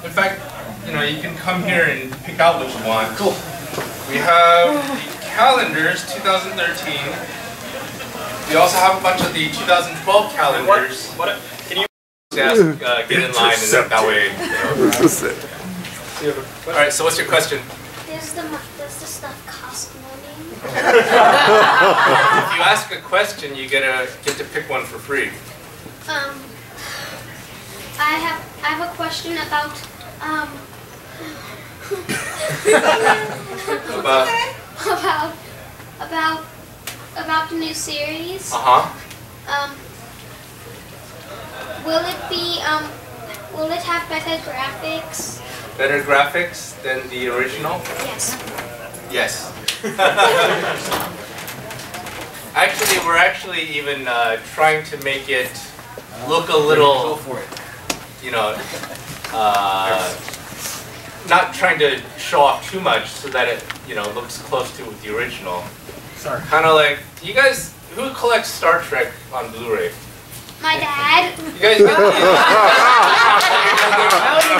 In fact, you can come here and pick out what you want. Cool. We have the calendars, 2013. We also have a bunch of the 2012 calendars. What? Can you ask, get in line and that way? All right. So what's your question? Does the stuff cost money? If you ask a question, you get to pick one for free. I have a question about about the new series. Will it have better graphics? Better graphics than the original? Yes. Yes. Actually, we're even trying to make it look a little, not trying to show off too much so that it, looks close to the original. Sorry. Kind of like, you guys, who collects Star Trek on Blu-ray? My dad. You guys got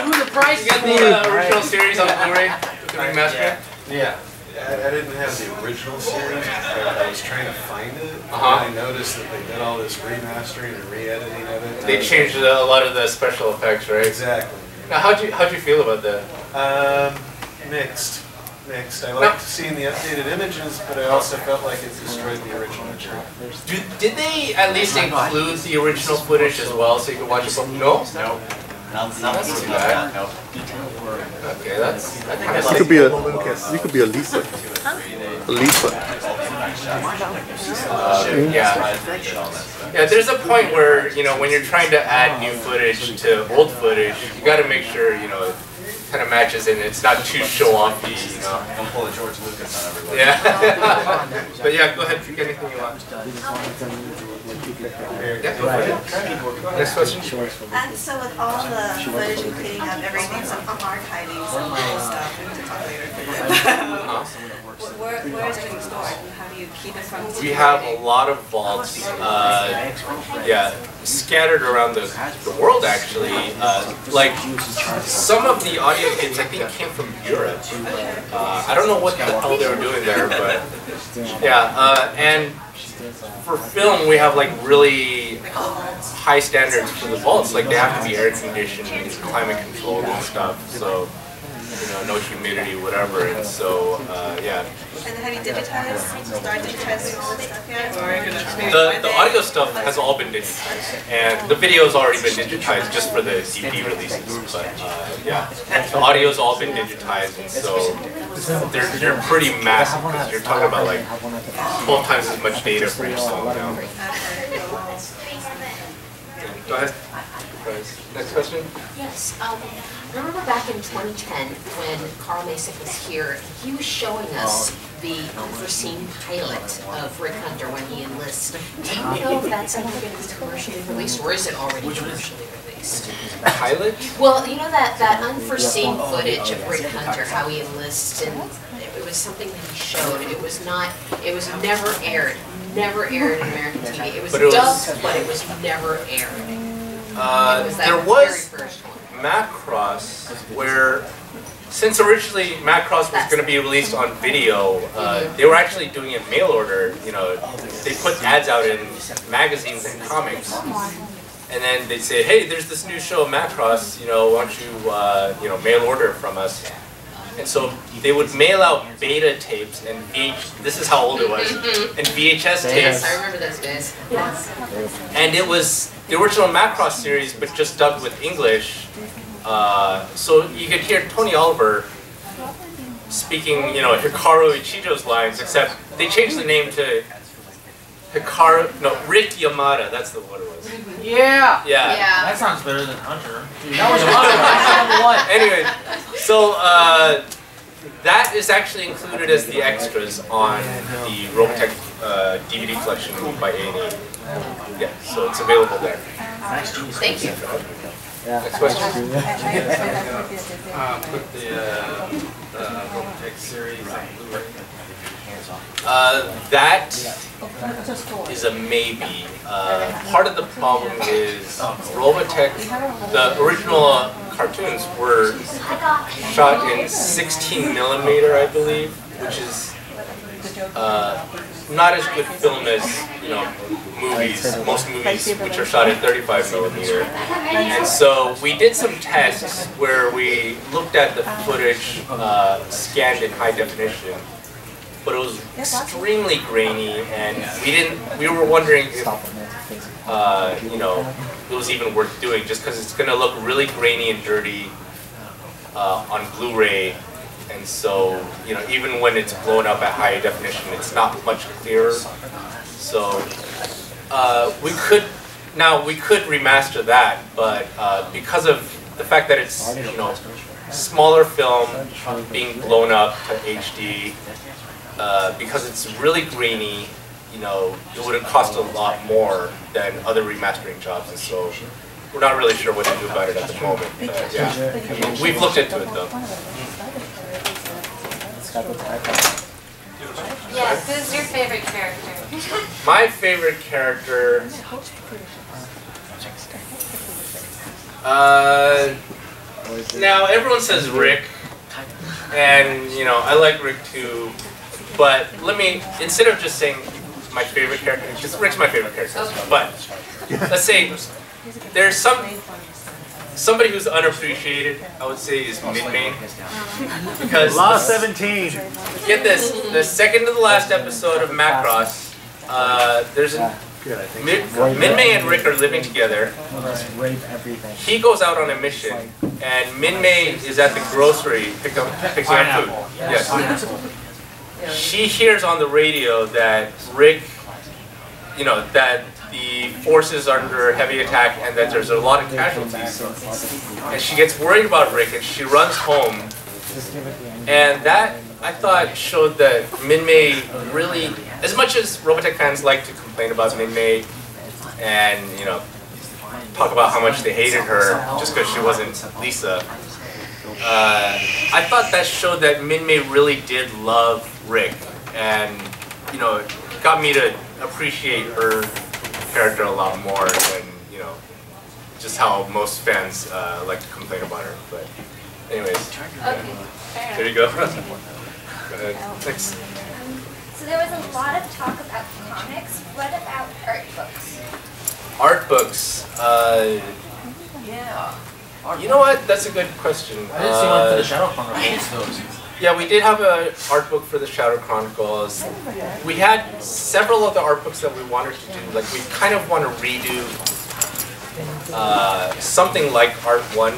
who the price you got the original series on Blu-ray? The remastering? Yeah. I didn't have the original series. I was trying to find it. And I noticed that they did all this remastering and re-editing of it. They changed a lot of the special effects, right? Exactly. Now, how'd you feel about that? Mixed. I liked seeing the updated images, but I also felt like it destroyed the original material. Did they at least include the original footage as well, so you could watch it? No. No. That's too bad. No. Okay, that's. I think that's. You could be a Lisa. Huh? A Lisa. Yeah. Yeah. There's a point where when you're trying to add new footage to old footage, you got to make sure it kind of matches and it's not too show-offy. Don't pull a George Lucas on everybody. Yeah. But yeah, go ahead. Pick anything you want. Yeah, go ahead. Next question. And so with all the footage and cleaning up everything, so I'm archiving some cool stuff we can talk later. Where is it stored? How do you keep it from? We have a lot of vaults, scattered around the world actually. Like some of the audio kits I think came from Europe. I don't know what the hell they were doing there, but yeah. And for film, we have like really high standards for the vaults. Like they have to be air conditioned, climate controlled and stuff. So no humidity, whatever. And so yeah. And have you digitized? Start digitizing all this stuff yet? The audio stuff has all been digitized, and the video's already been digitized just for the DVD releases. But yeah, the audio's all been digitized, and so they're pretty massive because you're talking about like 12 times as much data for each song now. Go ahead. Next question? Yes. Remember back in 2010 when Carl Masek was here, he was showing us the unforeseen pilot of Rick Hunter when he enlists. Do you know if that's ever going to be commercially released, or is it already commercially released? Pilot? Well, you know that unforeseen footage of Rick Hunter, how he enlists, and it was something that he showed. It was never aired. Never aired in American TV. It was dubbed, but it was never aired. There was Macross, where since originally Macross was going to be released on video, they were actually doing it mail order. They put ads out in magazines and comics, and then they'd say, "Hey, there's this new show, Macross. Why don't you mail order from us?" And so they would mail out beta tapes and this is how old it was, and VHS tapes. Yes, I remember those days. Yes. And it was the original Macross series, but just dubbed with English. So you could hear Tony Oliver speaking, Hikaru Ichijo's lines, except they changed the name to Rick Yamada. That's what it was. Yeah. Yeah. That sounds better than Hunter. Dude, that was awesome. Anyway, so that is actually included as the extras on the Robotech DVD collection by AOD. Yeah, so it's available there. Thank you. Next question. Put the Robotech series on Blu-ray. That is a maybe. Part of the problem is Robotech, the original cartoons were shot in 16 millimeter, I believe, which is not as good film as movies. Most movies which are shot at 35 millimeter. And so we did some tests where we looked at the footage scanned in high definition, but it was extremely grainy, and we were wondering if it was even worth doing, just because it's going to look really grainy and dirty on Blu-ray. And so, even when it's blown up at high definition, it's not much clearer. So, we could remaster that, but because of the fact that it's, smaller film being blown up to HD, because it's really grainy, it would have cost a lot more than other remastering jobs, and so we're not really sure what to do about it at the moment. But, yeah, we've looked into it though. Yeah, who's your favorite character? My favorite character, now everyone says Rick, and I like Rick too, but instead of just saying my favorite character, because Rick's my favorite character, but let's say there's somebody who's unappreciated, I would say, is Min-Mei. Because Law 17. Get this, the second to the last episode of Macross, there's Min-Mei and Rick are living together. He goes out on a mission, and Min-Mei is at the grocery picking up food. Yes. She hears on the radio that Rick, that the forces are under heavy attack and that there's a lot of casualties. And she gets worried about Rick and she runs home. And that, I thought, showed that Min-Mei really, as much as Robotech fans like to complain about Min-Mei and, talk about how much they hated her just because she wasn't Lisa, I thought that showed that Min-Mei really did love Rick, and got me to appreciate her character a lot more than just how most fans like to complain about her. But anyways, Okay, there you go. Go ahead. Next. So there was a lot of talk about comics. What about art books? Art books. Yeah. You know what? That's a good question. I didn't see one for the Shadow Chronicles, those. Yeah, we did have an art book for the Shadow Chronicles. We had several of the art books that we wanted to do. Like, we kind of want to redo something like Art 1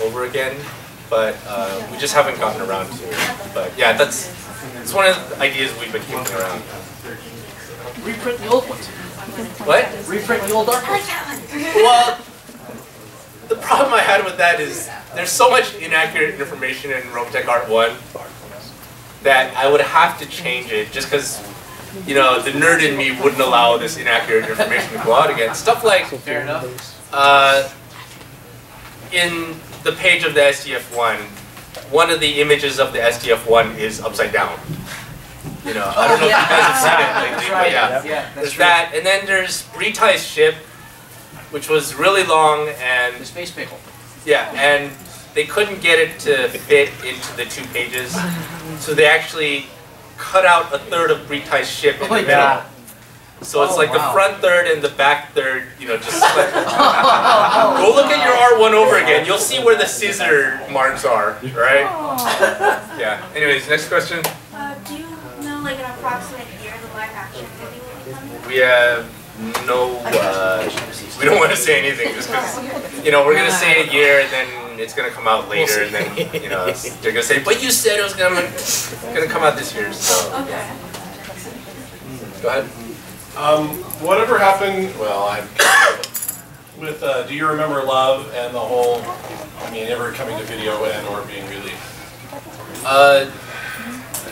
over again, but we just haven't gotten around to it. But yeah, it's one of the ideas we've been kicking around. Reprint the old ones. What? Reprint the old art books. Well, the problem I had with that is there's so much inaccurate information in Robotech Art 1 that I would have to change it just because, the nerd in me wouldn't allow this inaccurate information to go out again. Stuff like, Fair enough. in the page of the SDF-1, one of the images of the SDF-1 is upside down. I don't know if you guys have seen it lately, but yeah. There's that, and then there's Britai's ship, which was really long, and The Space Pickle. yeah, and they couldn't get it to fit into the 2 pages, so they actually cut out a third of Britai's ship in the middle. So it's like the front third and the back third, just like, go look at your R1 over again. You'll see where the scissor marks are, right? Yeah. Anyways, next question. Do you know like an approximate year the live action movie will be coming? We have no, we don't want to say anything just because, we're going to say a year and then it's going to come out later and then, they're going to say, but you said it was going to come out this year, so. Okay. Go ahead. Whatever happened, with Do You Remember Love and the whole, ever coming to video and or being released? I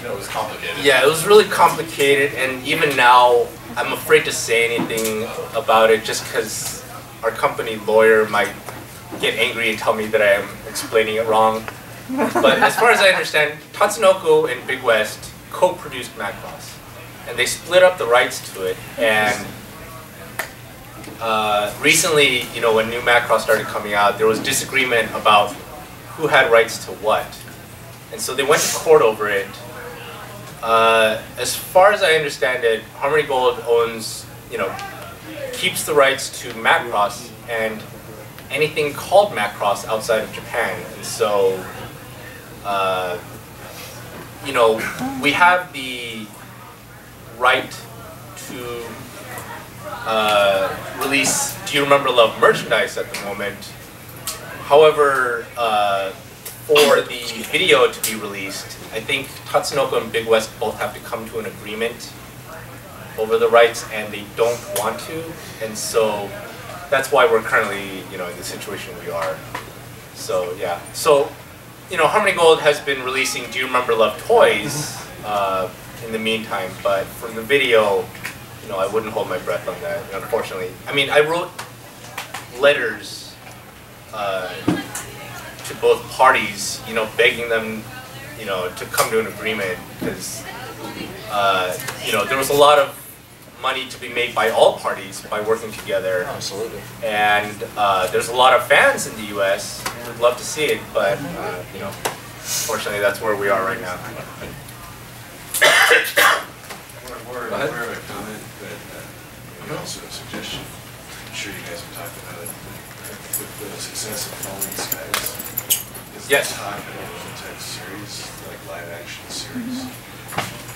know it was complicated. Yeah, it was really complicated, and even now, I'm afraid to say anything about it just because our company lawyer might get angry and tell me that I am explaining it wrong. But as far as I understand, Tatsunoko and Big West co-produced Macross. and they split up the rights to it. And recently, you know, when new Macross started coming out, there was disagreement about who had rights to what. And so they went to court over it. As far as I understand it, Harmony Gold owns, you know, keeps the rights to Macross and anything called Macross outside of Japan. And so, you know, we have the right to release Do You Remember Love merchandise at the moment. However, for the video to be released, I think Tatsunoko and Big West both have to come to an agreement over the rights, and they don't want to, and so that's why we're currently, you know, in the situation we are. So yeah, so you know, Harmony Gold has been releasing Do You Remember Love toys in the meantime, but for the video, you know, I wouldn't hold my breath on that, unfortunately. I mean, I wrote letters to both parties, you know, begging them, you know, to come to an agreement, because you know, there was a lot of money to be made by all parties by working together. Absolutely. And there's a lot of fans in the U.S. who would love to see it, but you know, unfortunately, that's where we are right now. We're aware of a comment, but also a suggestion. I'm sure you guys have talked about it. With the success of Falling Skies, is yes. the talk of a Robotech series, like live action series?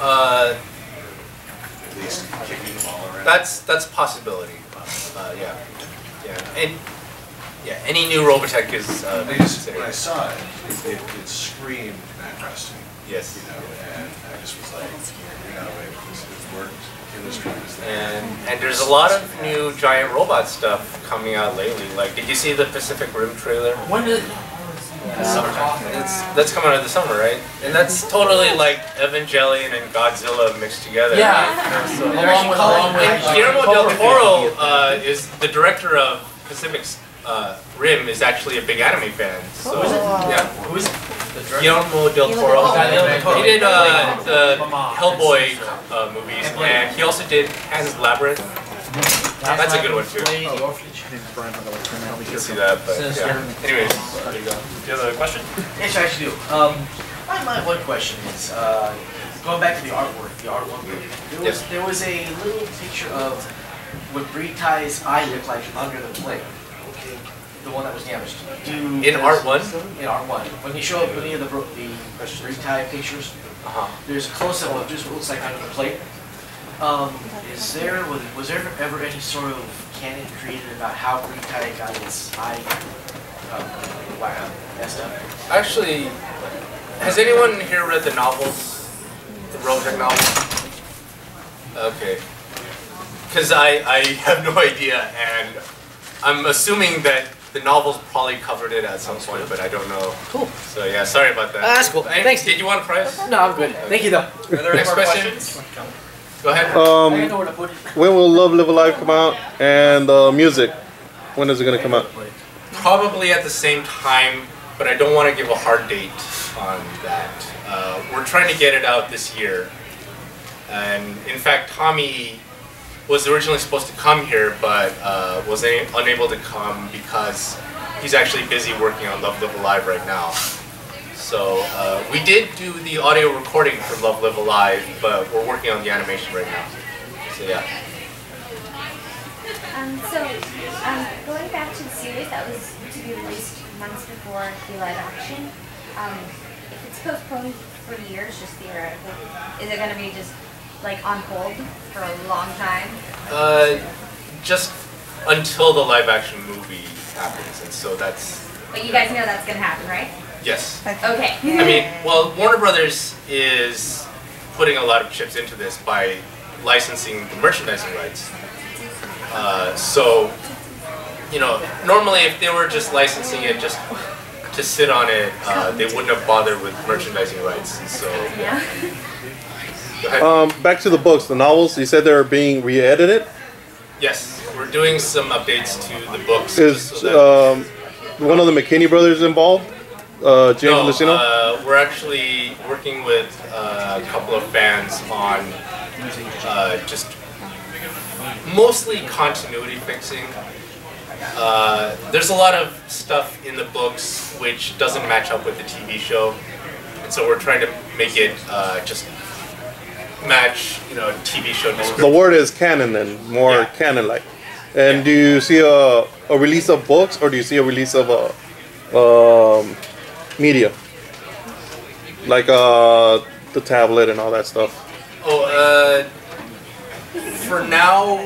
At least kicking the ball around. That's a possibility. Yeah, and yeah, any new Robotech is. When I saw it, it screamed Macross to me. Yes. You know, and I just was like, we gotta wait for this. It's worked. Industry was there. And there's a lot of new giant robot stuff coming out lately. Like, did you see the Pacific Rim trailer? When did? Summertime. That's coming out this summer, right? And that's totally like Evangelion and Godzilla mixed together. Yeah. Right? So, Along with Guillermo del Toro is the director of Pacific Rim. Is actually a big anime fan. So yeah. Who is it? Guillermo del Toro. He did the Hellboy movies, and he also did Pan's Labyrinth. That's a good one too. You can see that, but yeah. Anyways, there you go. Do you have a question? Yes, I actually do. My one question is, going back to the artwork, there was a little picture of what Britai's eye looked like under the plate. Okay, the one that was damaged. In Art 1? In Art 1. When you show up any of the Britai pictures, there's a close-up of just what looks like under the plate. Was there ever any sort of canon created about how Britai got its eye messed up? Actually, has anyone here read the novels? The Robotech novels? Okay. Because I have no idea, and I'm assuming that the novels probably covered it at some point, but I don't know. Cool. So yeah, sorry about that. That's cool. Thanks. Did you want a prize? No, I'm good. Thank you, though. Are there any more questions? Go ahead. When will Love Live Alive come out? And music, when is it going to come out? Probably at the same time, but I don't want to give a hard date on that. We're trying to get it out this year. And in fact, Tommy was originally supposed to come here, but was unable to come because he's actually busy working on Love Live Alive right now. So we did do the audio recording for Love Live Alive, but we're working on the animation right now. So yeah. Going back to the series that was to be released months before the live action, if it's postponed for years, just theoretically, is it going to be just like on hold for a long time? Just until the live action movie happens, and so that's. But you guys know that's going to happen, right? Yes. Okay. I mean, well, Warner Brothers is putting a lot of chips into this by licensing the merchandising rights. So, you know, normally if they were just licensing it just to sit on it, they wouldn't have bothered with merchandising rights. So, yeah. Go ahead. Back to the books, the novels. You said they're being re-edited? Yes, we're doing some updates to the books. Is one of the McKinney brothers involved? James Lucino? We're actually working with a couple of fans on just mostly continuity fixing. There's a lot of stuff in the books which doesn't match up with the TV show, and so we're trying to make it just match, TV show description. The word is canon then, more canon-like. And do you see a release of books, or do you see a release of media? Like the tablet and all that stuff? Oh, for now,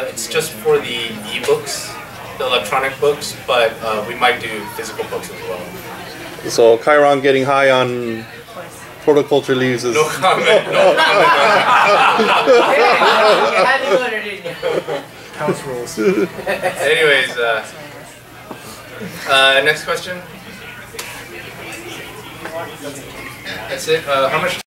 it's just for the e-books, the electronic books, but we might do physical books as well. So Chiron getting high on horticulture leaves is... No comment, no comment. House rules. Anyways, next question. That's it. How much